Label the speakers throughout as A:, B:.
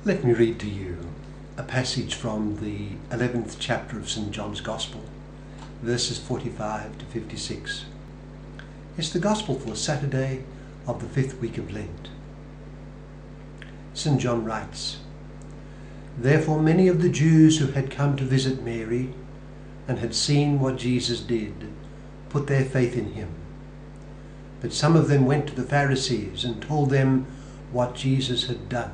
A: Let me read to you a passage from the 11th chapter of St. John's Gospel, verses 45 to 56. It's the Gospel for Saturday of the 5th week of Lent. St. John writes, "Therefore many of the Jews who had come to visit Mary and had seen what Jesus did put their faith in him. But some of them went to the Pharisees and told them what Jesus had done.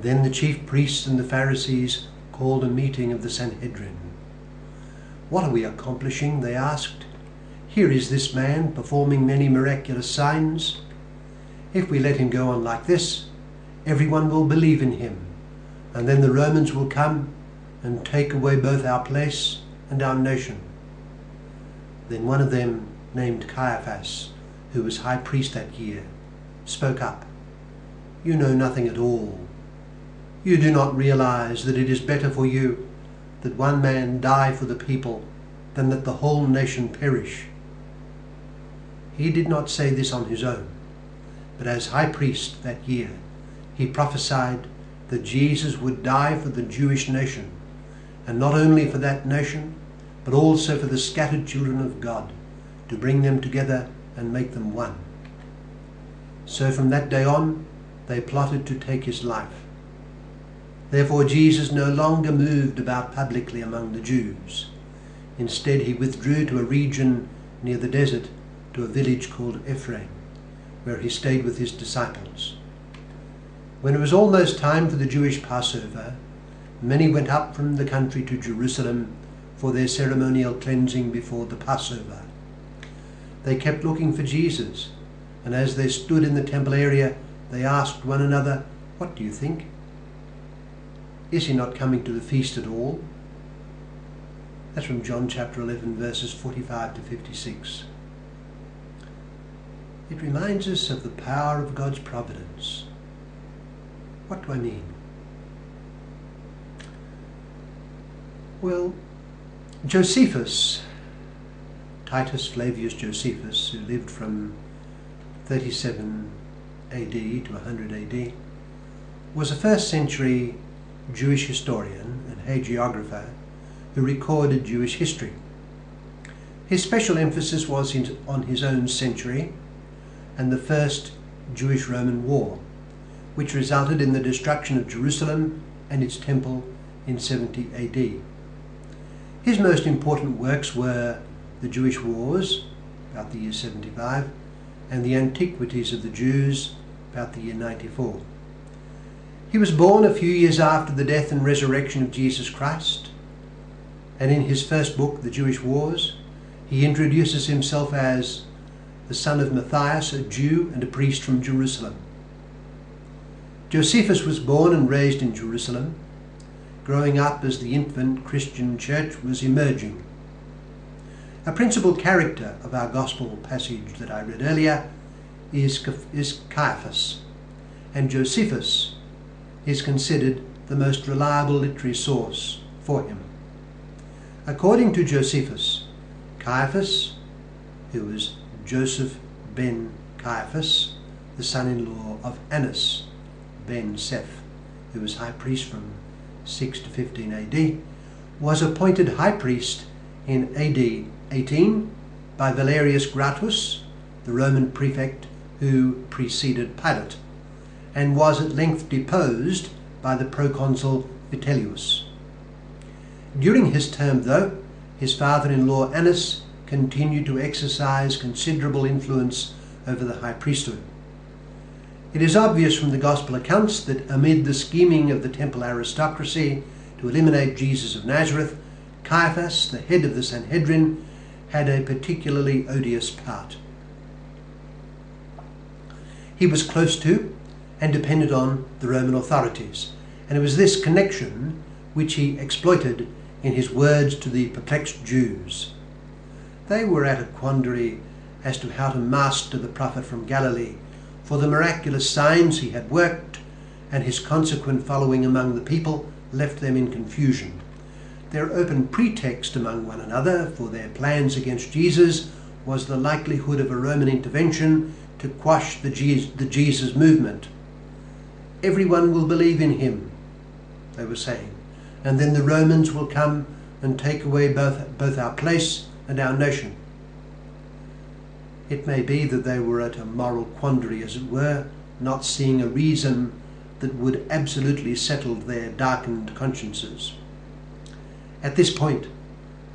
A: Then the chief priests and the Pharisees called a meeting of the Sanhedrin. 'What are we accomplishing?' they asked. 'Here is this man performing many miraculous signs. If we let him go on like this, everyone will believe in him, and then the Romans will come and take away both our place and our nation.' Then one of them, named Caiaphas, who was high priest that year, spoke up. 'You know nothing at all. You do not realize that it is better for you that one man die for the people than that the whole nation perish.' He did not say this on his own, but as high priest that year, he prophesied that Jesus would die for the Jewish nation, and not only for that nation, but also for the scattered children of God, to bring them together and make them one. So from that day on, they plotted to take his life. Therefore Jesus no longer moved about publicly among the Jews. Instead he withdrew to a region near the desert, to a village called Ephraim, where he stayed with his disciples. When it was almost time for the Jewish Passover, many went up from the country to Jerusalem for their ceremonial cleansing before the Passover. They kept looking for Jesus, and as they stood in the temple area, they asked one another, 'What do you think? Is he not coming to the feast at all?'" That's from John chapter 11, verses 45 to 56. It reminds us of the power of God's providence. What do I mean? Well, Josephus, Titus Flavius Josephus, who lived from 37 AD to 100 AD, was a first century Jewish historian and hagiographer who recorded Jewish history. His special emphasis was on his own century and the First Jewish-Roman War, which resulted in the destruction of Jerusalem and its temple in 70 AD. His most important works were the Jewish Wars, about the year 75, and the Antiquities of the Jews, about the year 94. He was born a few years after the death and resurrection of Jesus Christ, and in his first book, The Jewish Wars, he introduces himself as the son of Matthias, a Jew and a priest from Jerusalem. Josephus was born and raised in Jerusalem, growing up as the infant Christian church was emerging. A principal character of our gospel passage that I read earlier is Caiaphas, and Josephus is considered the most reliable literary source for him. According to Josephus, Caiaphas, who was Joseph ben Caiaphas, the son-in-law of Annas ben Seth, who was high priest from 6 to 15 AD, was appointed high priest in AD 18 by Valerius Gratus, the Roman prefect who preceded Pilate, and was at length deposed by the proconsul Vitellius. During his term, though, his father-in-law Annas continued to exercise considerable influence over the high priesthood. It is obvious from the gospel accounts that amid the scheming of the temple aristocracy to eliminate Jesus of Nazareth, Caiaphas, the head of the Sanhedrin, had a particularly odious part. He was close to and depended on the Roman authorities, and it was this connection which he exploited in his words to the perplexed Jews. They were at a quandary as to how to master the prophet from Galilee, for the miraculous signs he had worked and his consequent following among the people left them in confusion. Their open pretext among one another for their plans against Jesus was the likelihood of a Roman intervention to quash the Jesus movement. everyone will believe in him, they were saying, and then the Romans will come and take away both our place and our nation. It may be that they were at a moral quandary, as it were, not seeing a reason that would absolutely settle their darkened consciences. At this point,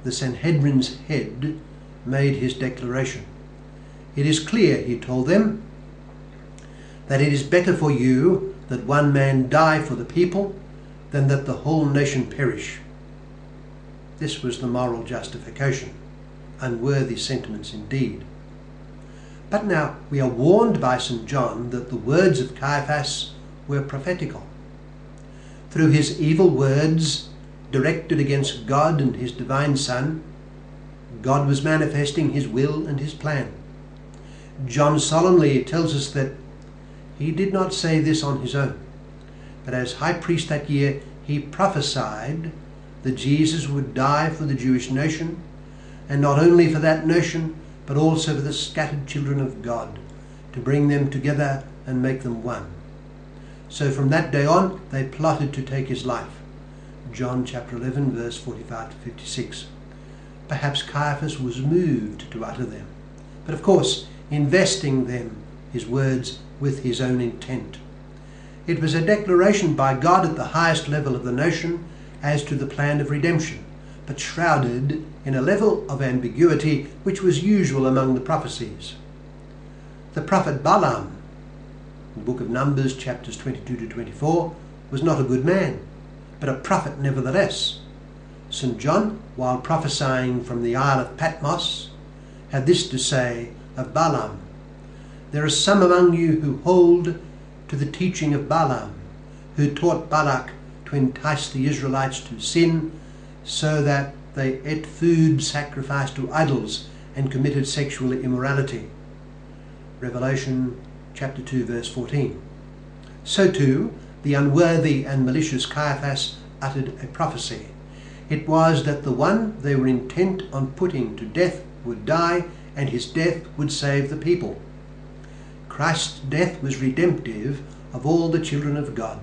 A: the Sanhedrin's head made his declaration. It is clear, he told them, that it is better for you that one man die for the people than that the whole nation perish. This was the moral justification. Unworthy sentiments indeed. But now we are warned by St. John that the words of Caiaphas were prophetical. Through his evil words directed against God and his divine Son, God was manifesting his will and his plan. John solemnly tells us that he did not say this on his own, but as high priest that year he prophesied that Jesus would die for the Jewish nation, and not only for that nation, but also for the scattered children of God, to bring them together and make them one. So from that day on, they plotted to take his life. John chapter 11, verse 45 to 56. Perhaps Caiaphas was moved to utter them, but of course, investing them, his words, with his own intent. It was a declaration by God at the highest level of the nation as to the plan of redemption, but shrouded in a level of ambiguity which was usual among the prophecies. The prophet Balaam, in the book of Numbers, chapters 22 to 24, was not a good man, but a prophet nevertheless. St. John, while prophesying from the Isle of Patmos, had this to say of Balaam: "There are some among you who hold to the teaching of Balaam, who taught Balak to entice the Israelites to sin, so that they ate food sacrificed to idols and committed sexual immorality." Revelation chapter 2 verse 14. So too, the unworthy and malicious Caiaphas uttered a prophecy. It was that the one they were intent on putting to death would die, and his death would save the people. Christ's death was redemptive of all the children of God.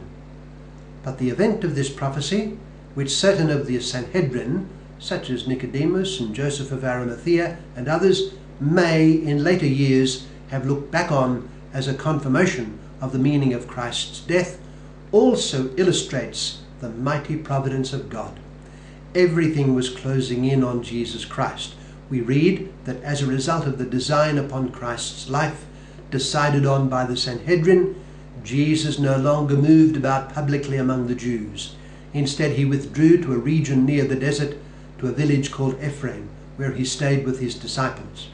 A: But the event of this prophecy, which certain of the Sanhedrin, such as Nicodemus and Joseph of Arimathea and others, may in later years have looked back on as a confirmation of the meaning of Christ's death, also illustrates the mighty providence of God. Everything was closing in on Jesus Christ. We read that as a result of the design upon Christ's life, decided on by the Sanhedrin, Jesus no longer moved about publicly among the Jews. Instead, he withdrew to a region near the desert, to a village called Ephraim, where he stayed with his disciples.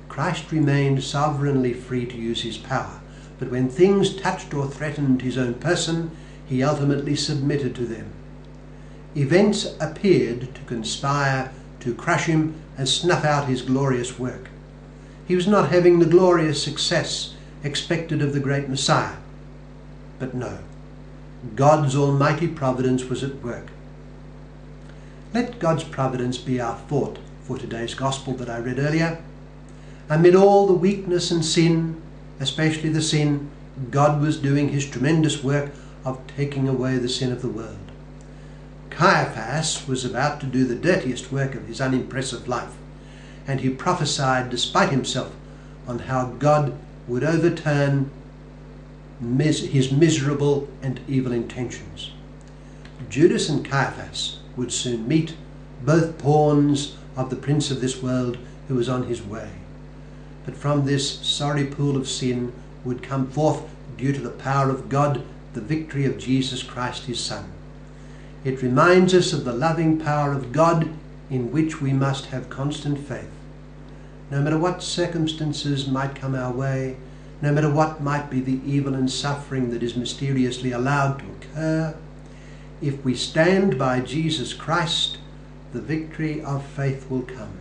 A: Christ remained sovereignly free to use his power, but when things touched or threatened his own person, he ultimately submitted to them. Events appeared to conspire to crush him and snuff out his glorious work. He was not having the glorious success expected of the great Messiah. But no, God's almighty providence was at work. Let God's providence be our thought for today's gospel that I read earlier. Amid all the weakness and sin, especially the sin, God was doing his tremendous work of taking away the sin of the world. Caiaphas was about to do the dirtiest work of his unimpressive life, and he prophesied despite himself on how God would overturn his miserable and evil intentions. Judas and Caiaphas would soon meet, both pawns of the prince of this world who was on his way. But from this sorry pool of sin would come forth, due to the power of God, the victory of Jesus Christ his Son. It reminds us of the loving power of God, in which we must have constant faith. No matter what circumstances might come our way, no matter what might be the evil and suffering that is mysteriously allowed to occur, if we stand by Jesus Christ, the victory of faith will come.